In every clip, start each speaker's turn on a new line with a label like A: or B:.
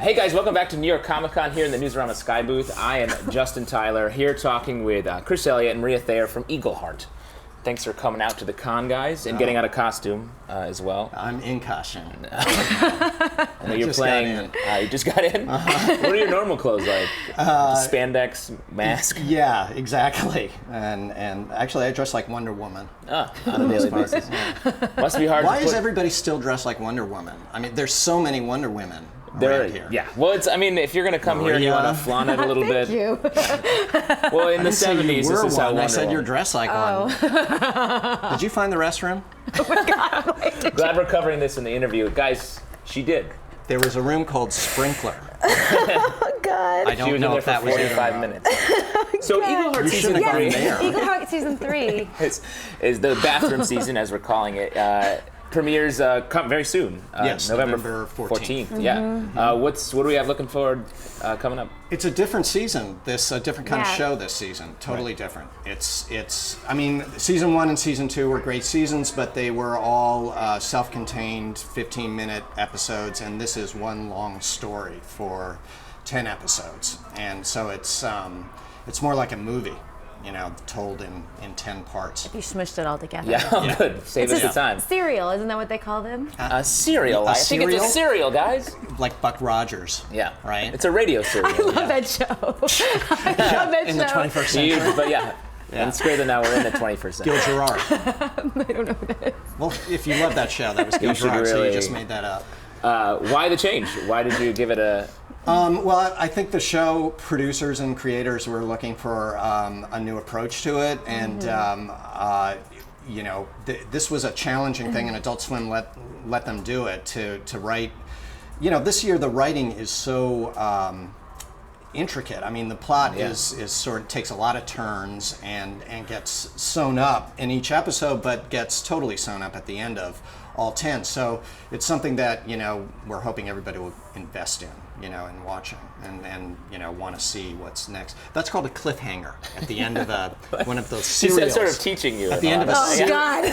A: Hey guys, welcome back to New York Comic Con here in the Newsarama Sky booth. I am Justin Tyler here talking with Chris Elliot and Maria Thayer from Eagleheart. Thanks for coming out to the con, guys, and getting out of costume as well.
B: I'm in costume.
A: I know you're playing. You just got in? What are your normal clothes like? Spandex, mask?
B: Yeah, exactly. And actually, I dress like Wonder Woman.
A: On a daily basis. Must be hard.
B: Why is everybody still dressed like Wonder Woman? I mean, there's so many Wonder Women. Right here.
A: Yeah. Well, it's. I mean, if you're gonna come here and you want to flaunt it a little bit.
C: Thank you.
A: Well, in the 70s, this is how Wonder
B: I said
A: Woman.
B: you're dressed like one. Did you find the restroom?
C: Oh my God.
A: Glad we're covering this in the interview, guys. She did.
B: There was a room called Sprinkler.
C: Oh God.
B: I don't know if that was
A: 45 minutes. So Eagleheart
B: You
A: season
B: should have gone
A: 3
B: there.
C: Eagleheart season 3.
A: is the bathroom season, as we're calling it. Premieres very soon.
B: Yes,
A: November
B: 14th.
A: Yeah. What do we have looking forward coming up?
B: It's a different season. A different kind of show this season. Totally different. It's. I mean, season 1 and season 2 were great seasons, but they were all self-contained, 15-minute episodes, and this is one long story for 10 episodes, and so it's more like a movie. You know, told in 10 parts.
C: You smushed it all together.
A: Yeah, good. Save us the time.
C: Cereal, isn't that what they call them?
A: Cereal. I think it's a cereal, guys.
B: Like Buck Rogers.
A: Yeah.
B: Right?
A: It's a radio cereal.
C: I love that show. I love that
B: In
C: show.
B: the 21st century.
A: But yeah. And it's great that now we're in the 21st century.
B: Gil Gerard.
C: I don't know who that is.
B: Well, if you love that show, that was Gil Gerard, so you just made that up.
A: Why the change? Why did you give it a...
B: Well, I think the show producers and creators were looking for a new approach to it, and you know, this was a challenging thing, and Adult Swim let them do it to write. You know, this year the writing is so intricate. I mean, the plot is sort of takes a lot of turns and gets sewn up in each episode, but gets totally sewn up at the end of all 10. So it's something that, you know, we're hoping everybody will invest in, you know, in watching and you know, want to see what's next. That's called a cliffhanger at the end of one of those serials.
A: She's sort of teaching you.
B: At the end of a
C: Oh God.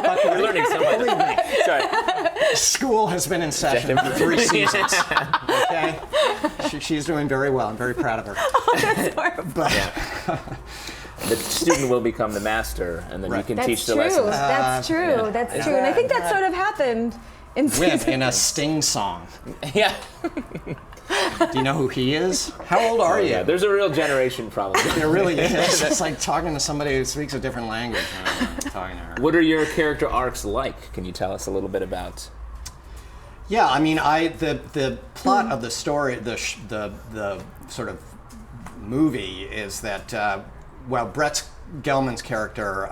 B: like,
A: You're learning so much.
B: believe me,
A: Sorry.
B: school has been in session for 3 seasons. Okay, she's doing very well. I'm very proud of her.
C: Oh, that's horrible.
B: But
A: The student will become the master, and then you can
C: That's
A: teach the
C: true.
A: lessons.
C: That's true.
A: yeah.
C: That's true. And I think that sort of happened in season.
B: in a Sting song.
A: Yeah.
B: Do you know who he is? How old are you?
A: Yeah, there's a real generation problem.
B: There really is. It's like talking to somebody who speaks a different language. Talking to her.
A: What are your character arcs like? Can you tell us a little bit about?
B: Yeah, I mean, the plot of the story, the sort of movie is that Brett Gelman's character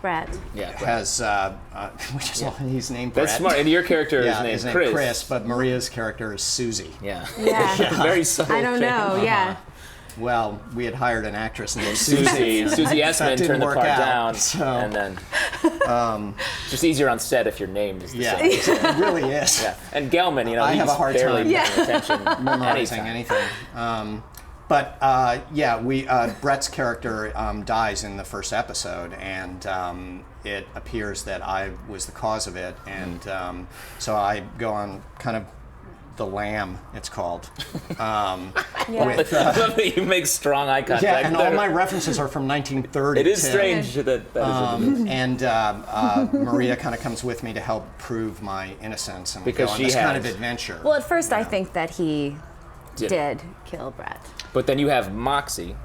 C: Brett.
A: Yeah.
B: has which is he's named Brett.
A: That's smart. And your character is
B: his
A: named
B: name's
A: Chris.
B: but Maria's character is Susie.
A: Yeah.
C: Yeah.
A: Very subtle.
C: I don't know.
A: change.
C: Yeah.
B: Well, we had hired an actress named
A: Susie Essman
B: didn't
A: turned the
B: work
A: part
B: out,
A: down,
B: so-
A: and then just easier on set if your name is the
B: Yeah,
A: same.
B: it really is.
A: Yeah. And Gelman, you know,
B: I
A: he's
B: have a hard
A: barely
B: time
A: paying attention
B: Memorizing
A: anytime.
B: anything. But Brett's character dies in the first episode, and it appears that I was the cause of it, and so I go on kind of the lamb, it's called. With,
A: I love that you make strong eye contact.
B: yeah, and
A: there.
B: all my references are from 1930.
A: It is
B: too.
A: strange that is
B: And Maria kind of comes with me to help prove my innocence, and we
A: Because
B: go on
A: she
B: this kind of
A: has.
B: adventure.
C: Well, at first I think that he
A: Did.
C: did kill Brett.
A: But then you have Moxie,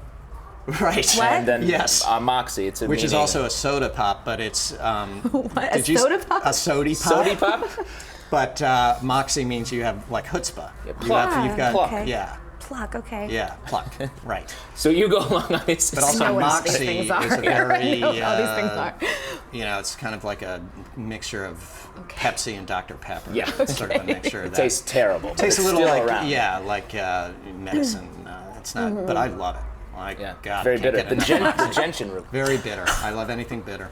B: Right.
C: What?
A: and then
B: Yes.
A: Moxie. It's a
B: Which is
A: meaning-
B: also a soda pop, but it's
C: What? A
B: did you-
C: soda pop?
B: A sody pop.
A: Sody pop.
B: But Moxie means you have like chutzpah.
A: Yeah,
B: You've got
A: pluck.
C: Okay.
B: yeah,
C: Pluck. Okay.
B: yeah, pluck. Right.
A: So you go along on this.
B: But
C: I
B: also
C: know what all these
B: Moxie
C: things
B: is
C: are.
B: a very
C: I know what all these things are.
B: you know, it's kind of like a mixture of Pepsi and Dr. Pepper.
A: Yeah.
B: It's sort of a mixture of
A: It
B: that.
A: tastes terrible. but
B: Tastes a
A: it's
B: little
A: still
B: like
A: around.
B: like medicine. It's not, but I love it. Like
A: Yeah.
B: God,
A: Very
B: can't
A: bitter.
B: get
A: The,
B: enough.
A: the gentian root.
B: Very bitter. I love anything bitter.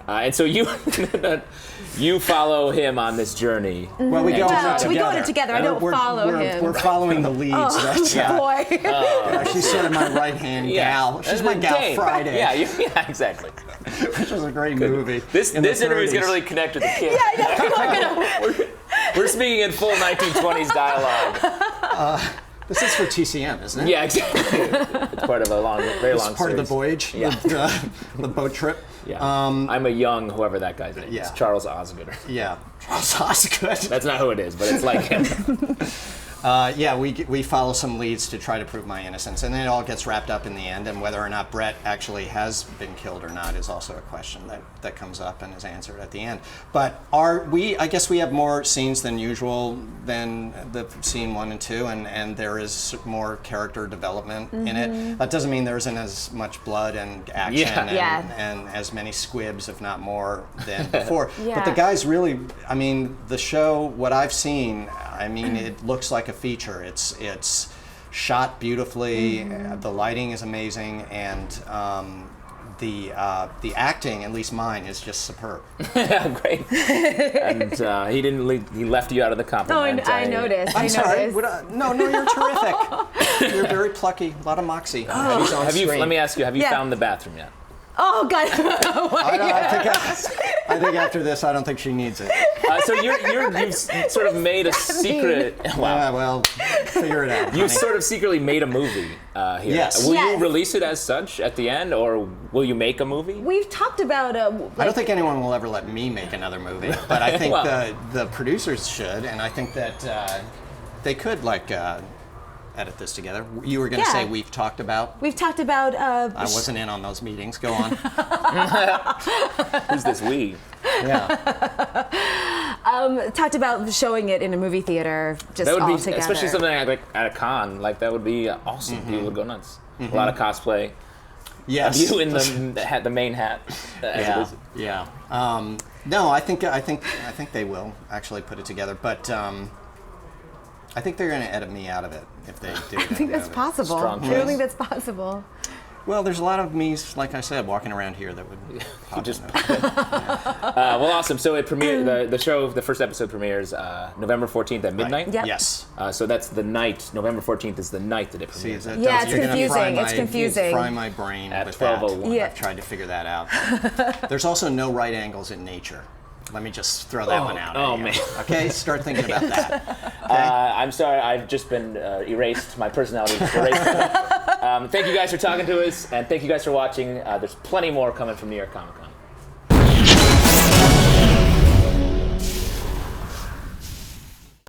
A: And so you follow him on this journey.
B: Well, we go on it
C: Well,
B: together.
C: we go on it together. I don't follow him.
B: We're following the leads.
C: Boy.
B: She's sort of my right-hand gal. She's my gal
A: Dane.
B: Friday.
A: Yeah, exactly.
B: Which was a great movie.
A: This
B: in the
A: interview is going to
B: 30s.
A: really connect with the kids.
C: Yeah, I know. People are gonna.
A: We're speaking in full 1920s dialogue.
B: This is for TCM, isn't it?
A: Yeah, exactly. It's part of a very long
B: It's part of the
A: series.
B: voyage,
A: Yeah.
B: the boat trip.
A: Yeah. I'm a young, whoever that guy's name is.
B: Yeah.
A: Charles Osgood.
B: Yeah. Charles Osgood.
A: That's not who it is, but it's like him.
B: Yeah, we follow some leads to try to prove my innocence, and then it all gets wrapped up in the end. And whether or not Brett actually has been killed or not is also a question that comes up and is answered at the end. But I guess we have more scenes than usual than the scene 1 and 2, and there is more character development in it. That doesn't mean there isn't as much blood and action and as many squibs, if not more, than before. But the guys really, I mean, the show, what I've seen, I mean, it looks like a feature. It's shot beautifully. The lighting is amazing, and the acting, at least mine, is just superb.
A: Great. And he left you out of the compliment.
C: Oh, I noticed.
B: I'm sorry. No, you're terrific. You're very plucky. A lot of moxie.
A: Let me ask you, have you found the bathroom yet?
C: Oh, God.
B: I think after this, I don't think she needs it.
A: So you've sort of made a secret. Wow.
B: Well, figure it out.
A: You sort of secretly made a movie here.
B: Yes.
A: Will you release it as such at the end, or will you make a movie?
C: We've talked about
B: I don't think anyone will ever let me make another movie, but I think the producers should, and I think that they could edit this together. You were going to say we've talked about.
C: We've talked about.
B: I wasn't in on those meetings. Go on.
A: Who's this we?
B: Yeah.
C: Talked about showing it in a movie theater, just
A: That would
C: all
A: be,
C: together.
A: especially something like at a con, like that would be awesome. People would go nuts. A lot of cosplay.
B: Yes.
A: You in the main hat.
B: Yeah. No, I think they will actually put it together, but I think they're going to edit me out of it if they do.
C: I think that's possible.
A: Strong
C: I don't think that's possible.
B: Well, there's a lot of me, like I said, walking around here that would pop
A: just-
B: in.
A: Well, awesome. So it premiered. The show, the first episode premieres November 14th at midnight.
C: Yep.
B: Yes.
A: So that's the night. November 14th is the night that it
B: See,
A: premieres.
B: that
C: Yeah,
B: does-
C: it's
B: you're gonna
C: confusing.
B: fry
C: It's
B: my-
C: confusing.
B: Fry my brain
A: At
B: with that.
A: 12:01.
C: Yeah.
B: I've tried to figure that out. There's also no right angles in nature. Let me just throw that one out.
A: Oh,
B: at you.
A: man.
B: Okay, start thinking about that.
A: I'm sorry, I've just been erased. My personality is erased. Thank you guys for talking to us, and thank you guys for watching. There's plenty more coming from New York Comic Con.